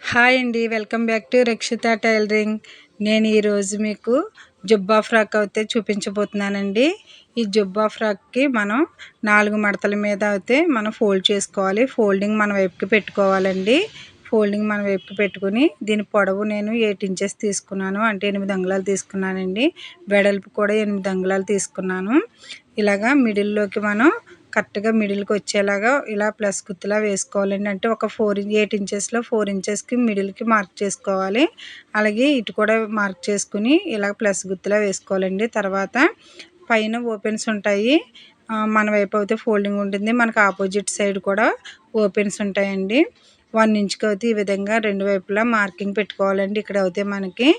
Hi అండి, welcome back to Rakshita tailoring. నేను ఈరోజు మీకు జుబ్బా ఫ్రాక్ అయితే చూపించబోతున్నానండి. ఈ జుబ్బా ఫ్రాక్కి మనం 4 మడతల మీద అయితే మనం ఫోల్డ్ చేసుకోవాలి. ఫోల్డింగ్ మన వైపుకి పెట్టుకోవాలండి. ఫోల్డింగ్ మన వైపుకి పెట్టుకుని దీని పొడవు నేను 8 ఇంచెస్ తీసుకున్నాను, అంటే 8 అంగుళాలు తీసుకున్నానండి. వెడల్పు కూడా 8 అంగుళాలు తీసుకున్నాను. ఇలాగా మిడిల్లోకి మనం కరెక్ట్గా మిడిల్కి వచ్చేలాగా ఇలా ప్లస్ గుర్తులా వేసుకోవాలండి. అంటే ఒక 8 ఇంచెస్లో 4 ఇంచెస్కి మిడిల్కి మార్క్ చేసుకోవాలి. అలాగే ఇటు కూడా మార్క్ చేసుకుని ఇలా ప్లస్ గుర్తులా వేసుకోవాలండి. తర్వాత పైన ఓపెన్స్ ఉంటాయి, మన వైపు అయితే ఫోల్డింగ్ ఉంటుంది, మనకు ఆపోజిట్ సైడ్ కూడా ఓపెన్స్ ఉంటాయండి. 1 ఇంచ్కి అయితే ఈ విధంగా రెండు వైపులా మార్కింగ్ పెట్టుకోవాలండి. ఇక్కడ అయితే మనకి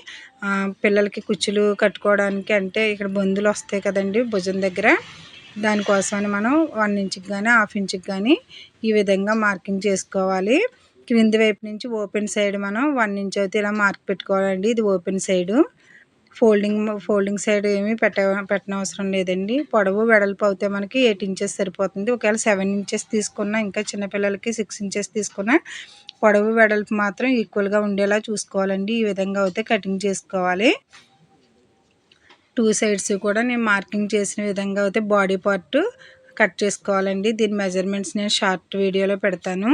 పిల్లలకి కుచ్చులు కట్టుకోవడానికి, అంటే ఇక్కడ బొందులు వస్తాయి కదండి భుజం దగ్గర, దానికోసమని మనం 1 ఇంచ్కి కానీ 1/2 ఇంచ్కి కానీ ఈ విధంగా మార్కింగ్ చేసుకోవాలి. క్రింది వైపు నుంచి ఓపెన్ సైడ్ మనం 1 ఇంచ్ అయితే ఇలా మార్క్ పెట్టుకోవాలండి. ఇది ఓపెన్ సైడు. ఫోల్డింగ్ సైడ్ ఏమీ పెట్టనవసరం లేదండి. పొడవు వెడల్పు అయితే మనకి 8 ఇంచెస్ సరిపోతుంది. ఒకవేళ 7 ఇంచెస్ తీసుకున్నా, ఇంకా చిన్నపిల్లలకి 6 ఇంచెస్ తీసుకున్నా పొడవు వెడల్పు మాత్రం ఈక్వల్గా ఉండేలా చూసుకోవాలండి. ఈ విధంగా అయితే కటింగ్ చేసుకోవాలి. 2 సైడ్స్ కూడా నేను మార్కింగ్ చేసిన విధంగా అయితే బాడీ పార్ట్ కట్ చేసుకోవాలండి. దీని మెజర్మెంట్స్ నేను షార్ట్ వీడియోలో పెడతాను,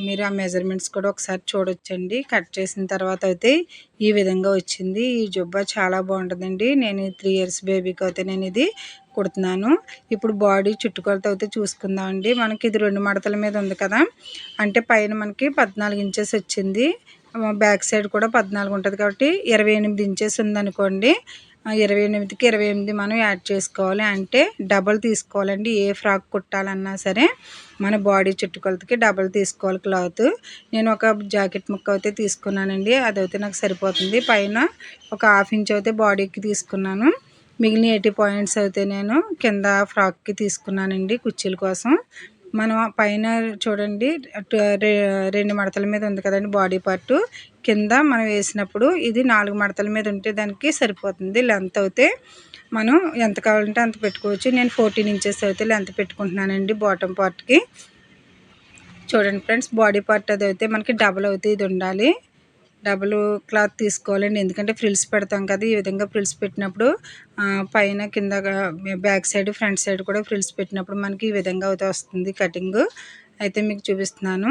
మీరు ఆ మెజర్మెంట్స్ కూడా ఒకసారి చూడొచ్చండి. కట్ చేసిన తర్వాత అయితే ఈ విధంగా వచ్చింది. ఈ జుబ్బా చాలా బాగుంటుందండి. నేను 3 ఇయర్స్ బేబీకి అయితే నేను ఇది కుడుతున్నాను. ఇప్పుడు బాడీ చుట్టుకొలత అయితే చూసుకుందామండి. మనకి ఇది 2 మడతల మీద ఉంది కదా, అంటే పైన మనకి 14 ఇంచెస్ వచ్చింది, బ్యాక్ సైడ్ కూడా 14 ఉంటుంది కాబట్టి 28 ఇంచెస్ ఉందనుకోండి. 28కి 28 మనం యాడ్ చేసుకోవాలి, అంటే డబల్ తీసుకోవాలండి. ఏ ఫ్రాక్ కుట్టాలన్నా సరే మన బాడీ చుట్టుకొలతకి డబల్ తీసుకోవాలి క్లాత్. నేను ఒక జాకెట్ ముక్క అయితే తీసుకున్నానండి, అదైతే నాకు సరిపోతుంది. పైన ఒక 1/2 ఇంచ్ అయితే బాడీకి తీసుకున్నాను. మిగిలిన 80 పాయింట్స్ అయితే నేను కింద ఫ్రాక్కి తీసుకున్నానండి కుర్చీల కోసం. మనం పైన చూడండి 2 మడతల మీద ఉంది కదండి బాడీ పార్టు, కింద మనం వేసినప్పుడు ఇది 4 మడతల మీద ఉంటే దానికి సరిపోతుంది. లెంత్ అయితే మనం ఎంత కావాలంటే అంత పెట్టుకోవచ్చు. నేను 14 ఇంచెస్ అయితే లెంత్ పెట్టుకుంటున్నానండి బాటమ్ పార్ట్కి. చూడండి ఫ్రెండ్స్, బాడీ పార్ట్ అది అయితే మనకి డబల్ అవుతే ఇది ఉండాలి. డబుల్ క్లాత్ తీసుకోవాలండి, ఎందుకంటే ఫ్రిల్స్ పెడతాం కదా. ఈ విధంగా ఫ్రిల్స్ పెట్టినప్పుడు పైన కింద బ్యాక్ సైడ్ ఫ్రంట్ సైడ్ కూడా ఫ్రిల్స్ పెట్టినప్పుడు మనకి ఈ విధంగా అయితే వస్తుంది కటింగ్. అయితే మీకు చూపిస్తున్నాను.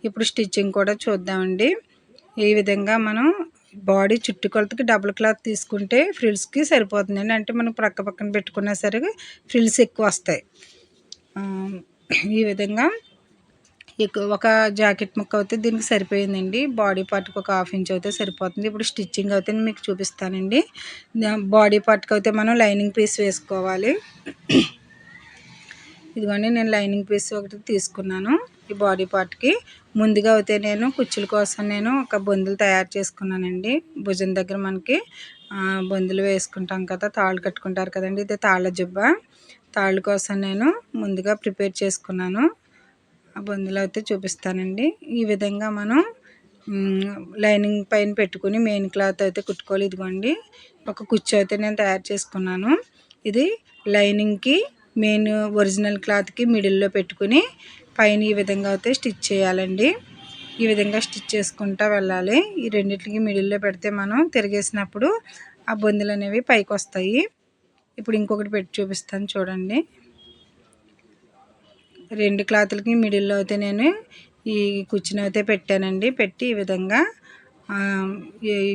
ఇప్పుడు స్టిచ్చింగ్ కూడా చూద్దామండి. ఈ విధంగా మనం బాడీ చుట్టుకొలతకి డబుల్ క్లాత్ తీసుకుంటే ఫ్రిల్స్కి సరిపోతుందండి. అంటే మనం ప్రక్క పక్కన పెట్టుకున్నా సరే ఫ్రిల్స్ ఎక్కువ వస్తాయి. ఈ విధంగా ఒక జాకెట్ ముక్క అయితే దీనికి సరిపోయిందండి. బాడీ పార్ట్కి ఒక 1/2 ఇంచ్ అయితే సరిపోతుంది. ఇప్పుడు స్టిచ్చింగ్ అయితే మీకు చూపిస్తానండి. బాడీ పార్ట్కి అయితే మనం లైనింగ్ పీస్ వేసుకోవాలి. ఇదిగోండి, నేను లైనింగ్ పీస్ ఒకటి తీసుకున్నాను. ఈ బాడీ పార్ట్కి ముందుగా అయితే నేను కుచ్చుల కోసం నేను ఒక బొందులు తయారు చేసుకున్నానండి. భుజం దగ్గర మనకి బొందులు వేసుకుంటాం కదా, తాళ్ళు కట్టుకుంటారు కదండి. ఇది తాళ్ళ జుబ్బా. తాళ్ళ కోసం నేను ముందుగా ప్రిపేర్ చేసుకున్నాను. ఆ బొందులు అయితే చూపిస్తానండి. ఈ విధంగా మనం లైనింగ్ పైన పెట్టుకుని మెయిన్ క్లాత్ అయితే కుట్టుకోవాలి. ఇదిగోండి, ఒక కుచ్చు అయితే నేను తయారు చేసుకున్నాను. ఇది లైనింగ్కి మెయిన్ ఒరిజినల్ క్లాత్కి మిడిల్లో పెట్టుకుని పైన ఈ విధంగా అయితే స్టిచ్ చేయాలండి. ఈ విధంగా స్టిచ్ చేసుకుంటూ వెళ్ళాలి. ఈ రెండింటికి మిడిల్లో పెడితే మనం తిరిగేసినప్పుడు ఆ బొందులు అనేవి పైకి వస్తాయి. ఇప్పుడు ఇంకొకటి పెట్టి చూపిస్తాను చూడండి. 2 క్లాతులకి మిడిల్లో అయితే నేను ఈ కుచ్చుని అయితే పెట్టానండి. పెట్టి ఈ విధంగా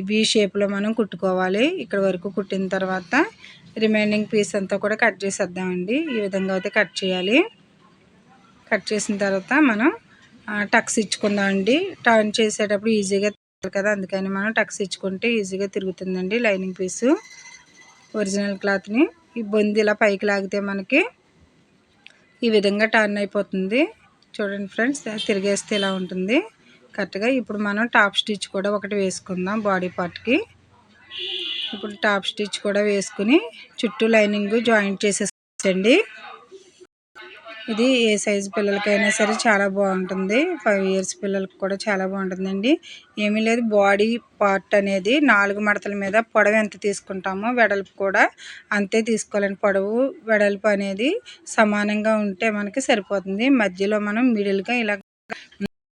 వి షేప్లో మనం కుట్టుకోవాలి. ఇక్కడ వరకు కుట్టిన తర్వాత రిమైనింగ్ పీస్ అంతా కూడా కట్ చేసేద్దామండి. ఈ విధంగా అయితే కట్ చేయాలి. కట్ చేసిన తర్వాత మనం టక్స్ ఇచ్చుకుందామండి. టర్న్ చేసేటప్పుడు ఈజీగా తిరగాలి కదా, అందుకని మనం టక్స్ ఇచ్చుకుంటే ఈజీగా తిరుగుతుందండి లైనింగ్ పీసు. ఒరిజినల్ క్లాత్ని ఈ బొంది ఇలా పైకి లాగితే మనకి ఈ విధంగా టర్న్ అయిపోతుంది. చూడండి ఫ్రెండ్స్, తిరిగేస్తే ఇలా ఉంటుంది కరెక్ట్గా. ఇప్పుడు మనం టాప్ స్టిచ్ కూడా ఒకటి వేసుకుందాం బాడీ పార్ట్కి. ఇప్పుడు టాప్ స్టిచ్ కూడా వేసుకుని చుట్టూ లైనింగ్ జాయింట్ చేసేసండి. ఇది ఏ సైజు పిల్లలకైనా సరే చాలా బాగుంటుంది. 5 ఇయర్స్ పిల్లలకి కూడా చాలా బాగుంటుందండి. ఏమీ లేదు, బాడీ పార్ట్ అనేది 4 మడతల మీద పొడవు ఎంత తీసుకుంటామో వెడల్పు కూడా అంతే తీసుకోవాలండి. పొడవు వెడల్పు అనేది సమానంగా ఉంటే మనకి సరిపోతుంది. మధ్యలో మనం మిడిల్గా ఇలా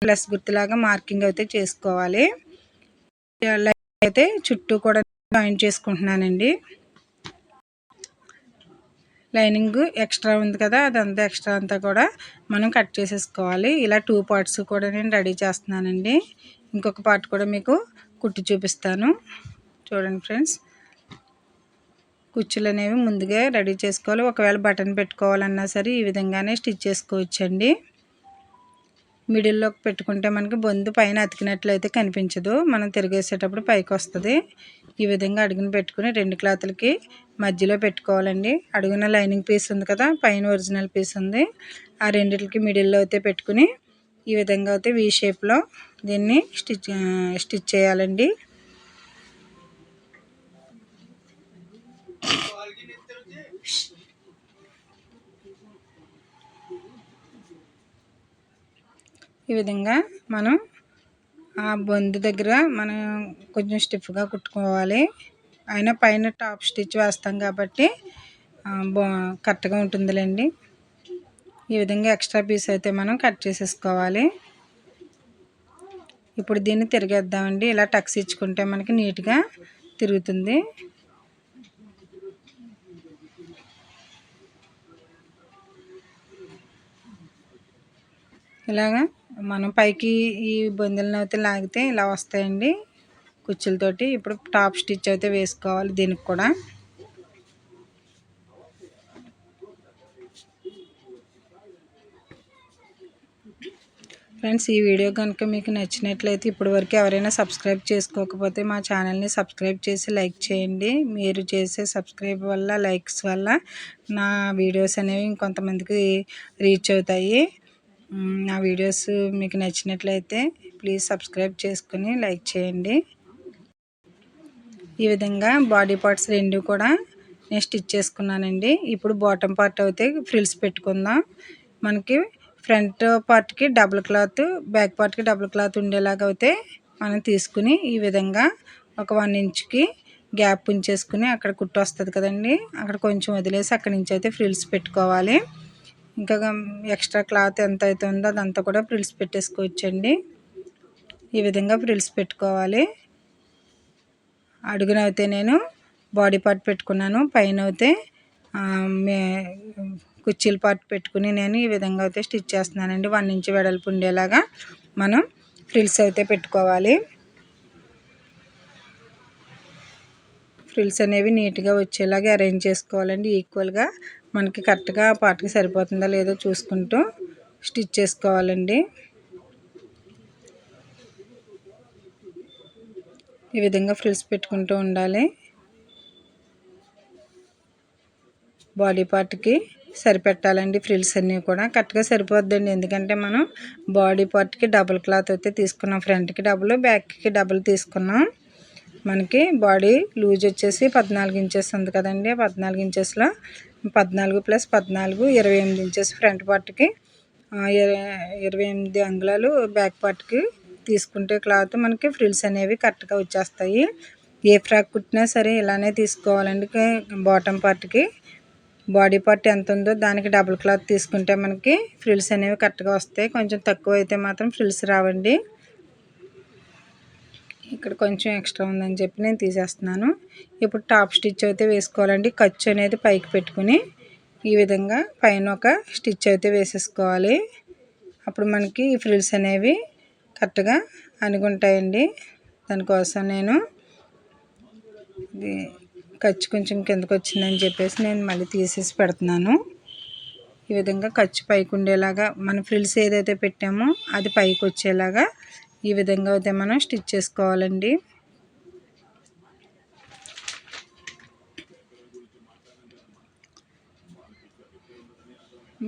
ప్లస్ గుర్తులాగా మార్కింగ్ అయితే చేసుకోవాలి. అయితే చుట్టూ కూడా జాయిన్ చేసుకుంటున్నానండి. లైనింగ్ ఎక్స్ట్రా ఉంది కదా, అదంతా ఎక్స్ట్రా అంతా కూడా మనం కట్ చేసేసుకోవాలి. ఇలా 2 పార్ట్స్ కూడా నేను రెడీ చేస్తున్నానండి. ఇంకొక పార్ట్ కూడా మీకు కుట్టి చూపిస్తాను. చూడండి ఫ్రెండ్స్, కుచ్చులు అనేవి ముందుగా రెడీ చేసుకోవాలి. ఒకవేళ బటన్ పెట్టుకోవాలన్నా సరే ఈ విధంగానే స్టిచ్ చేసుకోవచ్చండి. మిడిల్లోకి పెట్టుకుంటే మనకి బొందు పైన అతికినట్లయితే కనిపించదు, మనం తిరిగేసేటప్పుడు పైకి వస్తుంది. ఈ విధంగా అడుగున పెట్టుకుని 2 క్లాతులకి మధ్యలో పెట్టుకోవాలండి. అడుగున లైనింగ్ పీస్ ఉంది కదా, పైన ఒరిజినల్ పీస్ ఉంది, ఆ రెండిటికి మిడిల్లో అయితే పెట్టుకుని ఈ విధంగా అయితే వీ షేప్లో దీన్ని స్టిచ్ చేయాలండి. ఈ విధంగా మనం ఆ బొందు దగ్గర మనం కొంచెం స్టిఫ్గా కుట్టుకోవాలి. అయినా పైన టాప్ స్టిచ్ వేస్తాం కాబట్టి కరెక్ట్గా ఉంటుందిలేండి. ఈ విధంగా ఎక్స్ట్రా పీస్ అయితే మనం కట్ చేసేసుకోవాలి. ఇప్పుడు దీన్ని తిరిగేద్దామండి. ఇలా టక్స్ ఇచ్చుకుంటే మనకి నీట్గా తిరుగుతుంది. ఇలాగా మనం పైకి ఈ బొందెలను అయితే లాగితే ఇలా వస్తాయండి కుచ్చులతోటి. ఇప్పుడు టాప్ స్టిచ్ అయితే వేసుకోవాలి దీనికి కూడా. ఫ్రెండ్స్, ఈ వీడియో కనుక మీకు నచ్చినట్లయితే ఇప్పటివరకు ఎవరైనా సబ్స్క్రైబ్ చేసుకోకపోతే మా ఛానల్ని సబ్స్క్రైబ్ చేసి లైక్ చేయండి. మీరు చేసే సబ్స్క్రైబ్ వల్ల, లైక్స్ వల్ల నా వీడియోస్ అనేవి ఇంకొంతమందికి రీచ్ అవుతాయి. నా వీడియోస్ మీకు నచ్చినట్లయితే ప్లీజ్ సబ్స్క్రైబ్ చేసుకుని లైక్ చేయండి. ఈ విధంగా బాడీ పార్ట్స్ రెండు కూడా నేను స్టిచ్ చేసుకున్నానండి. ఇప్పుడు బాటమ్ పార్ట్ అయితే ఫ్రిల్స్ పెట్టుకుందాం. మనకి ఫ్రంట్ పార్ట్కి డబుల్ క్లాత్, బ్యాక్ పార్ట్కి డబుల్ క్లాత్ ఉండేలాగా అయితే మనం తీసుకుని ఈ విధంగా ఒక 1 ఇంచ్కి గ్యాప్ ఉంచేసుకుని అక్కడ కుట్టు వస్తుంది కదండి, అక్కడ కొంచెం వదిలేసి అక్కడి నుంచి అయితే ఫ్రిల్స్ పెట్టుకోవాలి. ఇంకా ఎక్స్ట్రా క్లాత్ ఎంత అయితే ఉందో అదంతా కూడా ఫ్రిల్స్ పెట్టేసుకోవచ్చండి. ఈ విధంగా ఫ్రిల్స్ పెట్టుకోవాలి. అడుగున అయితే నేను బాడీ పార్ట్ పెట్టుకున్నాను, పైన అయితే కుర్చీల పార్ట్ పెట్టుకుని నేను ఈ విధంగా అయితే స్టిచ్ చేస్తున్నానండి. 1 ఇంచ్ వెడల్పు ఉండేలాగా మనం ఫ్రిల్స్ అయితే పెట్టుకోవాలి. ఫ్రిల్స్ అనేవి నీట్గా వచ్చేలాగా అరేంజ్ చేసుకోవాలండి. ఈక్వల్గా మనకి కరెక్ట్గా పార్ట్కి సరిపోతుందా లేదో చూసుకుంటూ స్టిచ్ చేసుకోవాలండి. ఈ విధంగా ఫ్రిల్స్ పెట్టుకుంటూ ఉండాలి. బాడీ పార్ట్కి సరిపెట్టాలండి ఫ్రిల్స్ అన్నీ కూడా. కరెక్ట్గా సరిపోద్దండి, ఎందుకంటే మనం బాడీ పార్ట్కి డబుల్ క్లాత్ అయితే తీసుకున్నాం. ఫ్రంట్కి డబుల్, బ్యాక్కి డబుల్ తీసుకున్నాం. మనకి బాడీ లూజ్ వచ్చేసి 14 ఇంచెస్ ఉంది కదండి. 14 ఇంచెస్లో 14 + 14 28 ఇంచెస్ ఫ్రంట్ పార్ట్కి, 28 అంగుళాలు బ్యాక్ పార్ట్కి తీసుకుంటే క్లాత్ మనకి ఫ్రిల్స్ అనేవి కరెక్ట్గా వచ్చేస్తాయి. ఏ ఫ్రాక్ కుట్టినా సరే ఇలానే తీసుకోవాలండి. బాటమ్ పార్ట్కి బాడీ పార్ట్ ఎంత ఉందో దానికి డబుల్ క్లాత్ తీసుకుంటే మనకి ఫ్రిల్స్ అనేవి కరెక్ట్గా వస్తాయి. కొంచెం తక్కువ అయితే మాత్రం ఫ్రిల్స్ రావండి. ఇక్కడ కొంచెం ఎక్స్ట్రా ఉందని చెప్పి నేను తీసేస్తున్నాను. ఇప్పుడు టాప్ స్టిచ్ అయితే వేసుకోవాలండి. ఖర్చు అనేది పైకి పెట్టుకుని ఈ విధంగా పైన ఒక స్టిచ్ అయితే వేసేసుకోవాలి. అప్పుడు మనకి ఈ ఫ్రిల్స్ అనేవి కరెక్ట్గా అనుకుంటాయండి. దానికోసం నేను ఖర్చు కొంచెం కిందకు వచ్చిందని చెప్పేసి నేను మళ్ళీ తీసేసి పెడుతున్నాను. ఈ విధంగా ఖర్చు పైకి ఉండేలాగా మన ఫ్రిల్స్ ఏదైతే పెట్టామో అది పైకి వచ్చేలాగా ఈ విధంగా అయితే మనం స్టిచ్ చేసుకోవాలండి.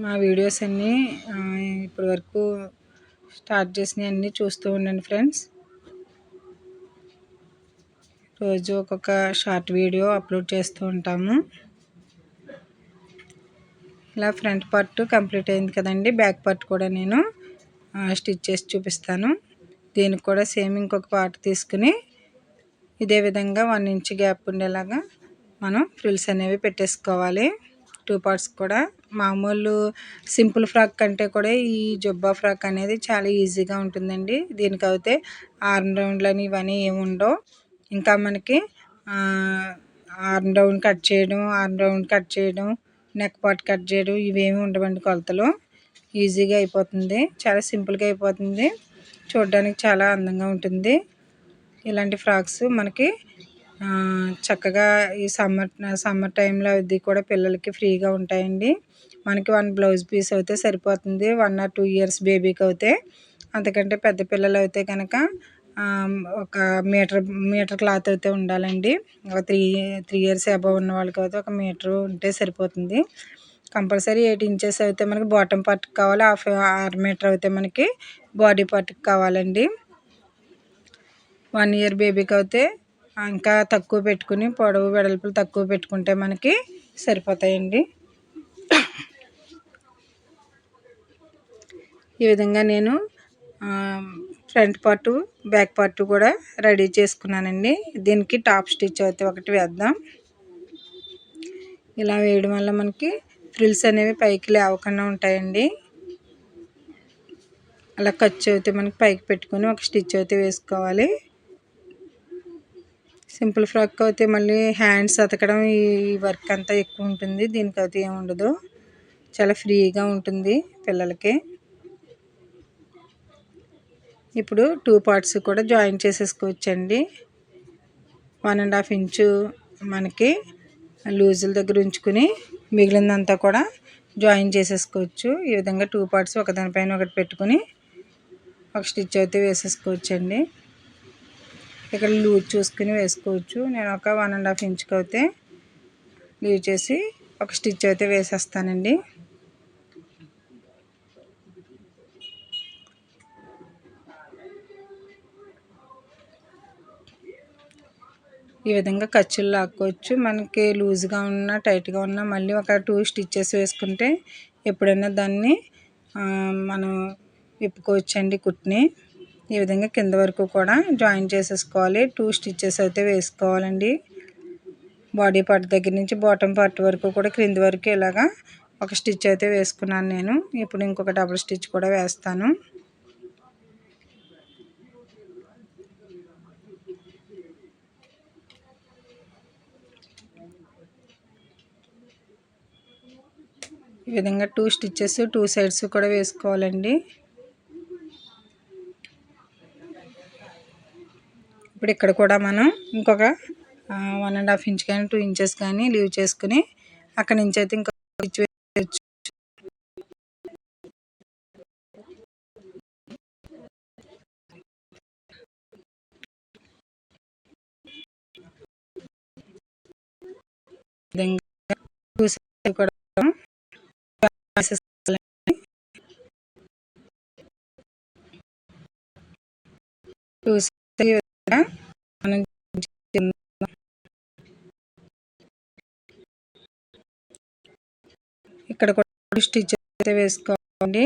మా వీడియోస్ అన్నీ ఇప్పటి వరకు స్టార్ట్ చేసినవి అన్నీ చూస్తూ ఉండండి ఫ్రెండ్స్. రోజు ఒక్కొక్క షార్ట్ వీడియో అప్లోడ్ చేస్తూ ఉంటాము. ఇలా ఫ్రంట్ పార్ట్ కంప్లీట్ అయింది కదండి. బ్యాక్ పార్ట్ కూడా నేను స్టిచ్ చేసి చూపిస్తాను. దీనికి కూడా సేమ్ ఇంకొక పార్ట్ తీసుకుని ఇదే విధంగా 1 ఇంచ్ గ్యాప్ ఉండేలాగా మనం ఫ్రిల్స్ అనేవి పెట్టేసుకోవాలి. 2 పార్ట్స్ కూడా మామూలు సింపుల్ ఫ్రాక్ కంటే కూడా ఈ జుబ్బా ఫ్రాక్ అనేది చాలా ఈజీగా ఉంటుందండి. దీనికైతే ఆర్మ్ రౌండ్లని ఇవన్నీ ఏమి ఉండవు. ఇంకా మనకి ఆర్మ్ రౌండ్ కట్ చేయడం, నెక్ పార్ట్ కట్ చేయడం ఇవేమి ఉండవండి కొలతలు. ఈజీగా అయిపోతుంది, చాలా సింపుల్గా అయిపోతుంది, చూడడానికి చాలా అందంగా ఉంటుంది. ఇలాంటి ఫ్రాక్స్ మనకి చక్కగా ఈ సమ్మర్ టైంలో అది కూడా పిల్లలకి ఫ్రీగా ఉంటాయండి. మనకి 1 బ్లౌజ్ పీస్ అయితే సరిపోతుంది 1 or 2 ఇయర్స్ బేబీకి అయితే. అంతకంటే పెద్ద పిల్లలు అయితే కనుక ఒక మీటర్ క్లాత్ అయితే ఉండాలండి. ఒక 3 ఇయర్స్ అబవ్ ఉన్న వాళ్ళకి అయితే 1 మీటర్ ఉంటే సరిపోతుంది. కంపల్సరీ 8 ఇంచెస్ అయితే మనకి బాటమ్ పార్ట్కి కావాలి, 1/2 మీటర్ అయితే మనకి బాడీ పార్ట్కి కావాలండి. 1 ఇయర్ బేబీకి అయితే ఇంకా తక్కువ పెట్టుకుని పొడవు వెడల్పులు తక్కువ పెట్టుకుంటే మనకి సరిపోతాయండి. ఈ విధంగా నేను ఫ్రంట్ పార్టు బ్యాక్ పార్టు కూడా రెడీ చేసుకున్నానండి. దీనికి టాప్ స్టిచ్ అయితే ఒకటి వేద్దాం. ఇలా వేయడం వల్ల మనకి ఫ్రిల్స్ అనేవి పైకి లేవకుండా ఉంటాయండి. అలా ఖర్చు అయితే మనకి పైకి పెట్టుకొని ఒక స్టిచ్ అయితే వేసుకోవాలి. సింపుల్ ఫ్రాక్ అయితే మళ్ళీ హ్యాండ్స్ అతకడం ఈ వర్క్ అంతా ఎక్కువ ఉంటుంది. దీనికైతే ఏమి ఉండదు, చాలా ఫ్రీగా ఉంటుంది పిల్లలకి. ఇప్పుడు 2 పార్ట్స్ కూడా జాయిన్ చేసేసుకోవచ్చండి. 1.5 ఇంచు మనకి లూజుల దగ్గర ఉంచుకుని మిగిలిందంతా కూడా జాయిన్ చేసేసుకోవచ్చు. ఈ విధంగా 2 పార్ట్స్ ఒకదానిపైన ఒకటి పెట్టుకుని ఒక స్టిచ్ అయితే వేసేసుకోవచ్చండి. ఇక్కడ లూజ్ చూసుకుని వేసుకోవచ్చు. నేను ఒక 1.5 ఇంచుకి అయితే లీవ్ చేసి ఒక స్టిచ్ అయితే వేసేస్తానండి. ఈ విధంగా ఖర్చులు లాక్కోవచ్చు. మనకి లూజ్గా ఉన్న టైట్గా ఉన్న మళ్ళీ ఒక 2 స్టిచ్చెస్ వేసుకుంటే ఎప్పుడైనా దాన్ని మనం విప్పుకోవచ్చండి కుట్ని. ఈ విధంగా కింద వరకు కూడా జాయిన్ చేసేసుకోవాలి. 2 స్టిచ్చెస్ అయితే వేసుకోవాలండి. బాడీ పార్ట్ దగ్గర నుంచి బాటమ్ పార్ట్ వరకు కూడా క్రింది వరకు ఇలాగా ఒక స్టిచ్ అయితే వేసుకున్నాను నేను. ఇప్పుడు ఇంకొక డబుల్ స్టిచ్ కూడా వేస్తాను. ఈ విధంగా 2 స్టిచ్చెస్ 2 సైడ్స్ కూడా వేసుకోవాలండి. ఇప్పుడు ఇక్కడ కూడా మనం ఇంకొక 1.5 ఇంచ్ కానీ 2 ఇంచెస్ కానీ లీవ్ చేసుకుని అక్కడి నుంచి అయితే ఇంకొక స్టిచ్ వేయచ్చు. విధంగా 2 సైడ్స్ కూడా మనం ఇక్కడ కూడా 2 స్టిచెస్ అయితే వేసుకోవాలి.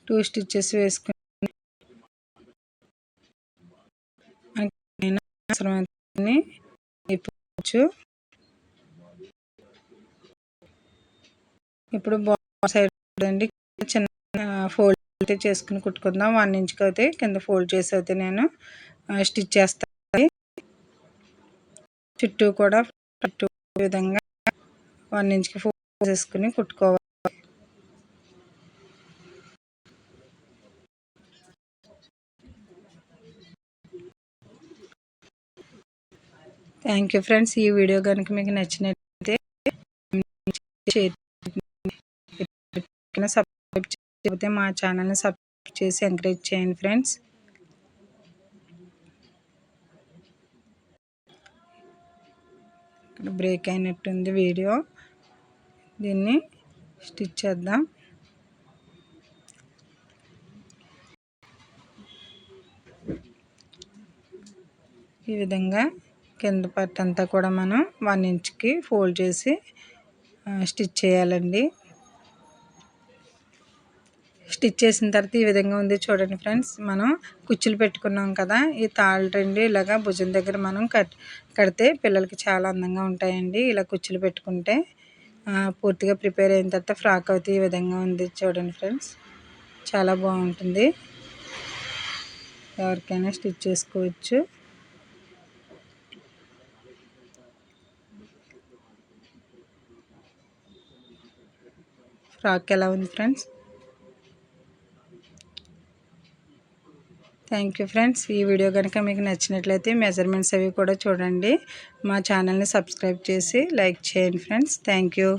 2 స్టిచెస్ వేసుకుని అవసరమైతే అయిపోవచ్చు. ఇప్పుడు బాడీ సైడ్ అండి చిన్న ఫోల్డ్ అయితే చేసుకుని కుట్టుకుందాం. 1 ఇంచ్కి అయితే కింద ఫోల్డ్ చేసి అయితే నేను స్టిచ్ చేస్తాను. చుట్టూ కూడా ఈ విధంగా 1 ఇంచ్కి ఫోల్డ్ చేసుకుని కుట్టుకోవాలి. Thank you friends. ఈ వీడియో కనుక మీకు నచ్చినట్లయితే సబ్స్క్రైబ్ చేయకపోతే మా ఛానల్ని సబ్స్క్రైబ్ చేసి ఎంకరేజ్ చేయండి ఫ్రెండ్స్. ఇక్కడ బ్రేక్ అయినట్టుంది వీడియో, దీన్ని స్టిచ్ చేద్దాం. ఈ విధంగా కింద పార్ట్ అంతా కూడా మనం 1 ఇంచ్కి ఫోల్డ్ చేసి స్టిచ్ చేయాలండి. స్టిచ్ చేసిన తర్వాత ఈ విధంగా ఉంది చూడండి ఫ్రెండ్స్. మనం కుచ్చులు పెట్టుకున్నాం కదా, ఈ తాళ్ళు 2 ఇలాగా భుజం దగ్గర మనం కడితే పిల్లలకి చాలా అందంగా ఉంటాయండి. ఇలా కుచ్చులు పెట్టుకుంటే పూర్తిగా ప్రిపేర్ అయిన తర్వాత ఫ్రాక్ అయితే ఈ విధంగా ఉంది చూడండి ఫ్రెండ్స్. చాలా బాగుంటుంది, ఎవరికైనా స్టిచ్ చేసుకోవచ్చు. ఫ్రాక్ ఎలా ఉంది ఫ్రెండ్స్? Thank you friends. ఈ వీడియో కనుక మీకు నచ్చినట్లయితే మెజర్మెంట్స్ అవి కూడా చూడండి. మా ఛానల్ని సబ్స్క్రైబ్ చేసి లైక్ చేయండి ఫ్రెండ్స్. Thank you.